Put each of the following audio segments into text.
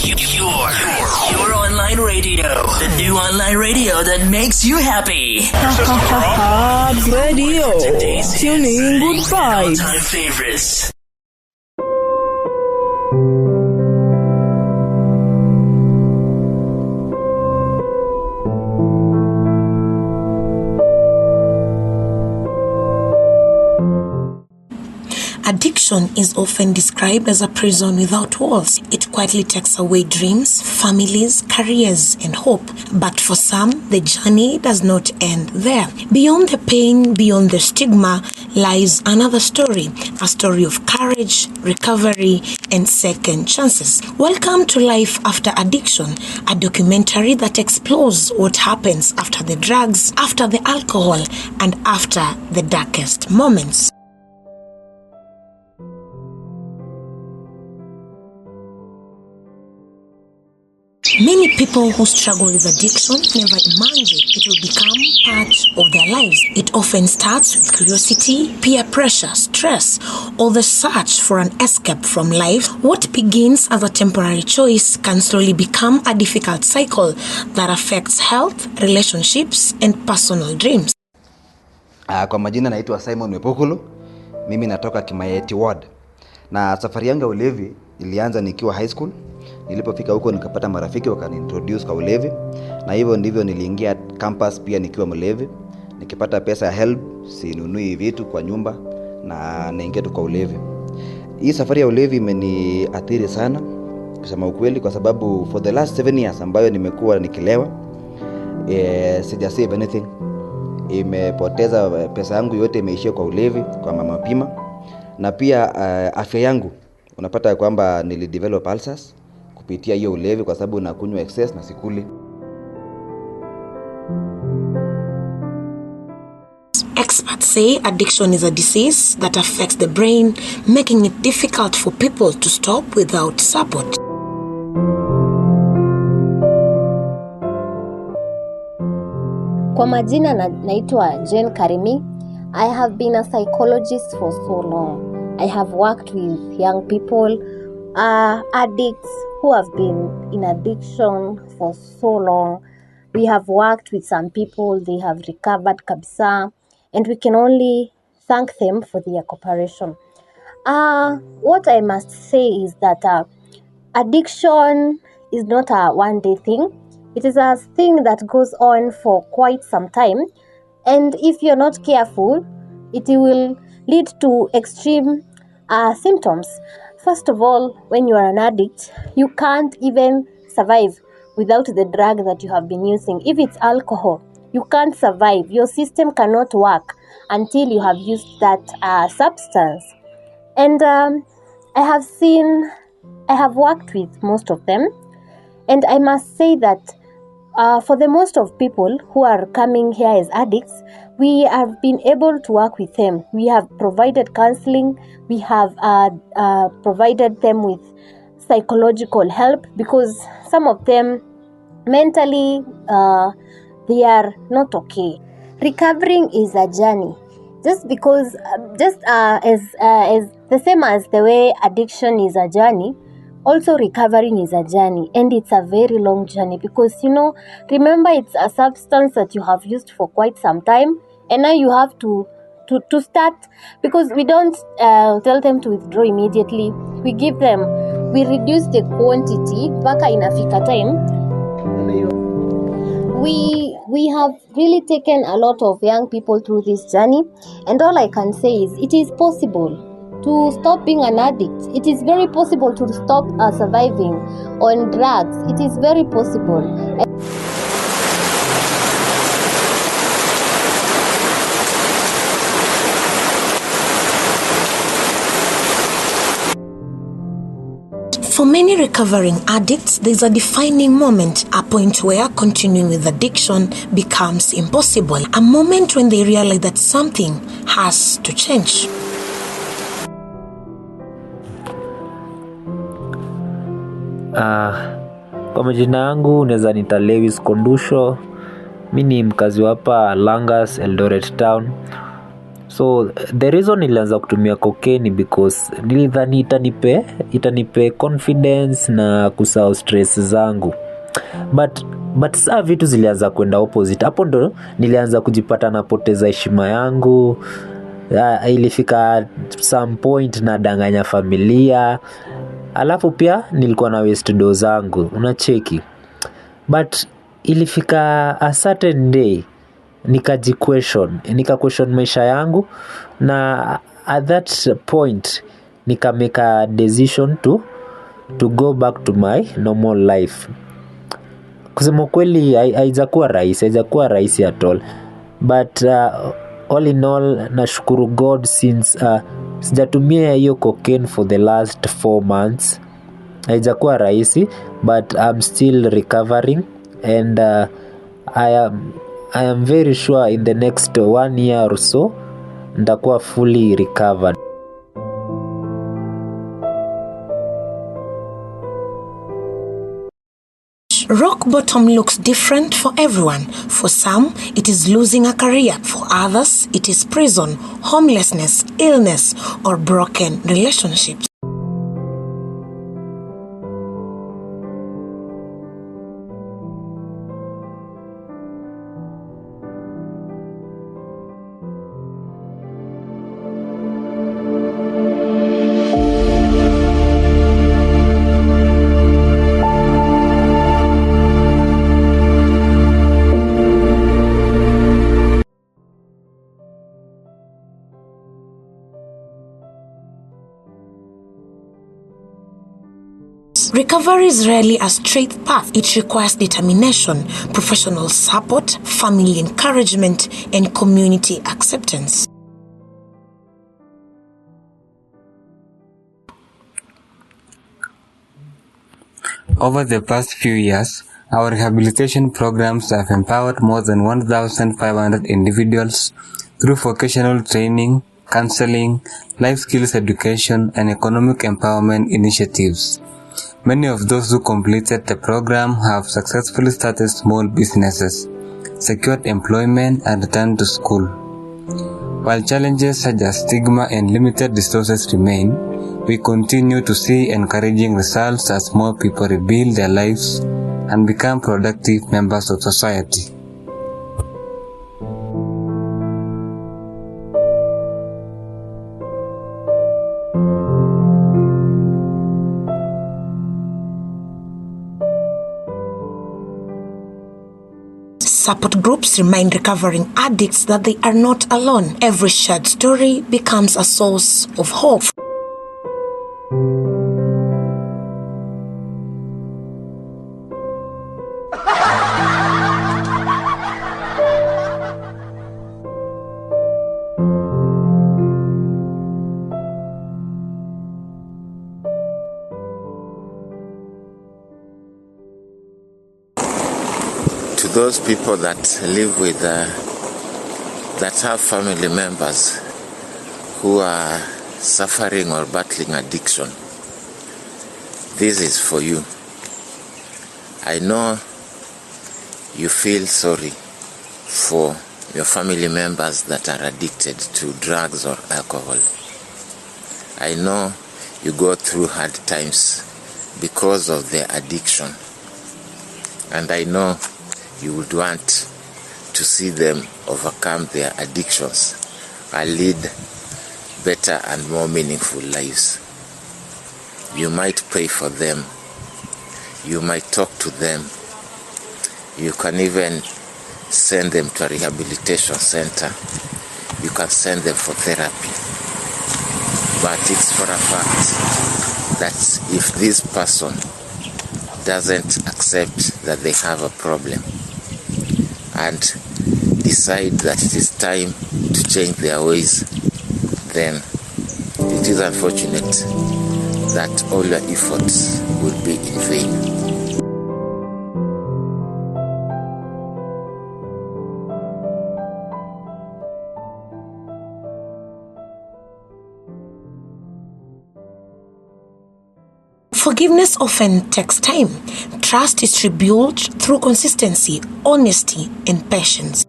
Your online radio. The new online radio that makes you happy. Radio. Tuning good vibes. All-time favorites. Addiction is often described as a prison without walls. It quietly takes away dreams, families, careers, and hope. But for some, the journey does not end there. Beyond the pain, beyond the stigma, lies another story. A story of courage, recovery, and second chances. Welcome to Life After Addiction, a documentary that explores what happens after the drugs, after the alcohol, and after the darkest moments. Many people who struggle with addiction never imagine it will become part of their lives. It often starts with curiosity, peer pressure, stress, or the search for an escape from life. What begins as a temporary choice can slowly become a difficult cycle that affects health, relationships, and personal dreams. Kwa majina naitwa Simon Wepokolo. Mimi natoka Kimayeti Ward. Na safari yangu ya ulevi ilianza nikiwa high school. Nilipofika huko nikapata marafiki wakaniintroduce kwa ulevi, na hivyo ndivyo niliingia campus pia nikiwa mlevi. Nikipata pesa ya help, sinunui vitu kwa nyumba na naingia tu kwa ulevi. Hii safari ya ulevi imeniathiri sana kusema ukweli, kwa sababu for the last 7 years ambayo nimekuwa nikilewa, sija save anything. Imepoteza pesa yangu yote, imeishia kwa ulevi, kwa mama pima, na pia afya yangu unapata kwamba nilidevelop ulcers kupitia hiyo ulevi kwa sababu nakunywa excess na sikuli. Experts say addiction is a disease that affects the brain, making it difficult for people to stop without support. Kwa majina naitwa Jane Karimi. I have been a psychologist for so long. I have worked with young people, addicts who have been in addiction for so long. We have worked with some people, they have recovered kabisa, and we can only thank them for their cooperation. What I must say is that addiction is not a one-day thing. It is a thing that goes on for quite some time, and if you're not careful, it will lead to extreme symptoms. First of all, when you are an addict, you can't even survive without the drug that you have been using. If it's alcohol, you can't survive. Your system cannot work until you have used that substance. And I have worked with most of them, and I must say that for the most of people who are coming here as addicts, we have been able to work with them. We have provided counseling. We have provided them with psychological help, because some of them mentally they are not okay. Recovering is a journey. Just because, as the same as the way addiction is a journey, also recovering is a journey, and it's a very long journey, because remember, it's a substance that you have used for quite some time, and now you have to start, because we don't tell them to withdraw immediately. We reduce the quantity mpaka inafika time. We have really taken a lot of young people through this journey, and all I can say is it is possible to stop being an addict. It is very possible to stop surviving on drugs. It is very possible. For many recovering addicts, there's a defining moment, a point where continuing with addiction becomes impossible, a moment when they realize that something has to change. Kwa majina yangu unaweza nita Lewis Kondusho. Mimi ni mkazi hapa Langas, Eldoret Town. So the reason nilianza kutumia cocaine because nilidhani itanipe confidence na kusahau stress zangu, but saa vitu zilianza kwenda opposite. Hapo ndo nilianza kujipata napoteza heshima yangu. Ilifika some point na danganya familia, alafu pia nilikuwa na waste do zangu, unacheki. But ilifika a certain day nika question maisha yangu, na at that point nika make a decision to go back to my normal life. Kusema kweli haijakuwa rahisi at all, but all in all nashukuru God since sijatumia hiyo cocaine for the last 4 months. Haijakuwa rahisi, but I'm still recovering, and I am very sure in the next 1 year or so nitakuwa fully recovered. Rock bottom looks different for everyone. For some, it is losing a career. For others, it is prison, homelessness, illness, or broken relationships. Recovery is rarely a straight path. It requires determination, professional support, family encouragement, and community acceptance. Over the past few years, our rehabilitation programs have empowered more than 1,500 individuals through vocational training, counseling, life skills education, and economic empowerment initiatives. Many of those who completed the program have successfully started small businesses, secured employment, and returned to school. While challenges such as stigma and limited resources remain, we continue to see encouraging results as more people rebuild their lives and become productive members of society. Support groups remind recovering addicts that they are not alone. Every shared story becomes a source of hope. To those people that live with, that have family members who are suffering or battling addiction, this is for you. I know you feel sorry for your family members that are addicted to drugs or alcohol. I know you go through hard times because of their addiction, and I know you would want to see them overcome their addictions and lead better and more meaningful lives. You might pray for them. You might talk to them. You can even send them to a rehabilitation center. You can send them for therapy. But it's for a fact that if this person doesn't accept that they have a problem and decide that it is time to change their ways, then it is unfortunate that all your efforts will be in vain. Forgiveness often takes time. Trust is rebuilt through consistency, honesty, and patience.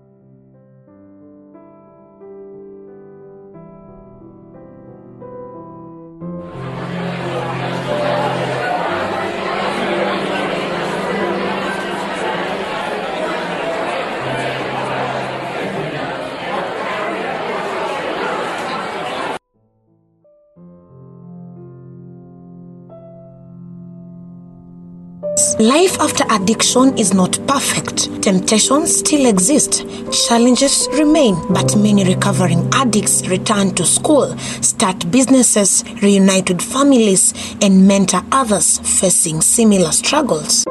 Life after addiction is not perfect. Temptations still exist. Challenges remain, but many recovering addicts return to school, start businesses, reunite with families, and mentor others facing similar struggles.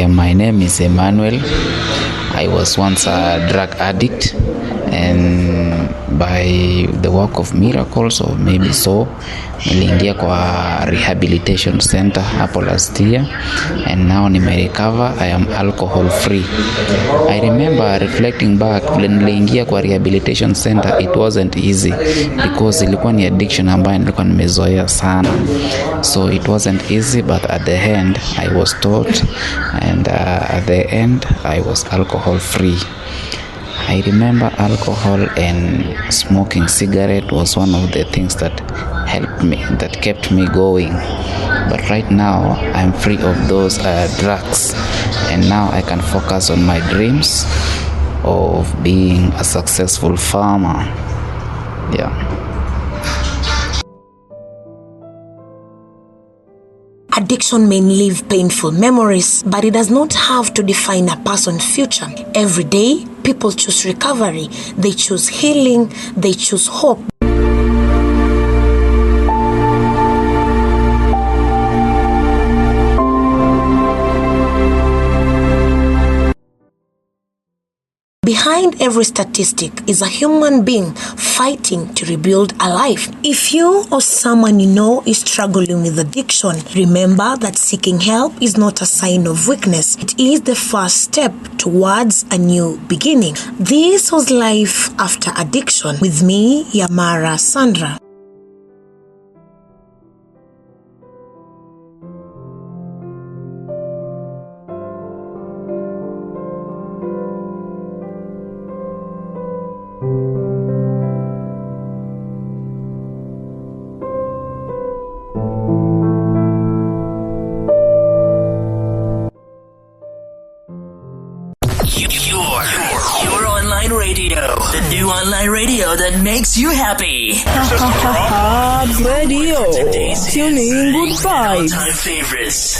My name is Emmanuel. I was once a drug addict, and by the work of miracles or maybe so, niliingia kwa rehabilitation center hapo last year, and now nimerecover. I am alcohol free. I remember reflecting back when niliingia kwa rehabilitation center, it wasn't easy because ilikuwa ni addiction ambayo nilikuwa nimezoea sana, so it wasn't easy, but at the end I was taught, and at the end I was alcohol free. I remember alcohol and smoking cigarette was one of the things that helped me, that kept me going. But right now, I'm free of those drugs, and now I can focus on my dreams of being a successful farmer. Yeah. Addiction may leave painful memories, but it does not have to define a person's future. Every day, people choose recovery, they choose healing, they choose hope. Behind every statistic is a human being fighting to rebuild a life. If you or someone you know is struggling with addiction, remember that seeking help is not a sign of weakness. It is the first step towards a new beginning. This was Life After Addiction with me, Yamara Sandra. Your online radio. The new online radio that makes you happy. Radio. Tuning good vibes. All-time favorites.